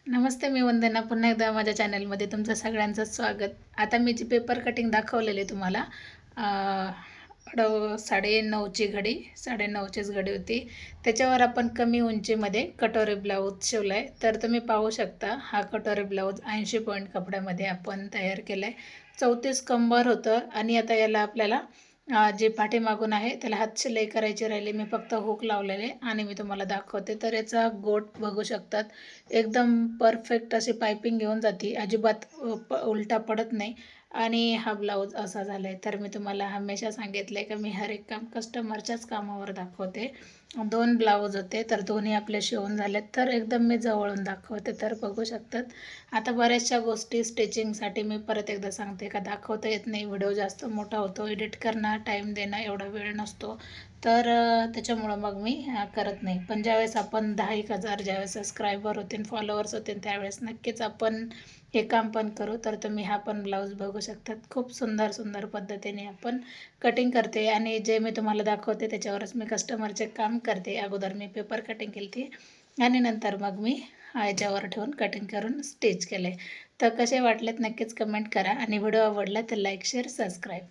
नमस्ते, मी वंदना. पुन्हा एकदा माझ्या चॅनलमध्ये तुमचं सगळ्यांचं स्वागत. आता मी जी पेपर कटिंग दाखवलेली तुम्हाला 9:30ची घडी, 9:30चीच घडी होती. त्याच्यावर आपण कमी उंचीमध्ये कटोरी ब्लाऊज शिवला आहे. तर तुम्ही पाहू शकता, हा कटोरी ब्लाऊज 80 पॉईंट कपड्यामध्ये आपण तयार केला आहे. 34 कंबर होतं आणि आता याला आपल्याला जे पाठीमागून आहे त्याला हात शिलाई करायची राहिली. मी फक्त हुक लावलेले आणि मी तुम्हाला दाखवते. तर याचा गोट बघू शकतात, एकदम परफेक्ट अशी पायपिंग घेऊन जाते, अजिबात उलटा पडत नाही. आणि हा ब्लाऊज असा झाला आहे. तर मी तुम्हाला हमेशा सांगितलं आहे का मी हर एक काम कस्टमरच्याच कामावर दाखवते. 2 ब्लाऊज होते, तर दोन्ही आपले शिवून झालेत. तर एकदम मी जवळून दाखवते, तर बघू शकतात. आता बऱ्याचशा गोष्टी स्टिचिंगसाठी मी परत एकदा सांगते का दाखवता येत नाही, व्हिडिओ जास्त मोठा होतो, एडिट करणं, टाईम देणं एवढा वेळ नसतो. तर त्याच्यामुळं मग मी करत नाही. पण ज्यावेळेस आपण 10,000 ज्यावेळेस सबस्क्रायबर होतील, फॉलोअर्स होतील, त्यावेळेस नक्कीच आपण हे काम पण करू. तर तुम्ही हा पण ब्लाऊज बघू शकतात. खूप सुंदर सुंदर पद्धतीने आपण कटिंग करते आणि जे मी तुम्हाला दाखवते त्याच्यावरच मी कस्टमरचे काम करते. अगोदर मी पेपर कटिंग केली ती आणि नंतर मग मी याच्यावर ठेवून कटिंग करून स्टिच केले. तर कसे वाटलेत नक्कीच कमेंट करा आणि व्हिडिओ आवडला तर लाईक, शेअर, सबस्क्राईब.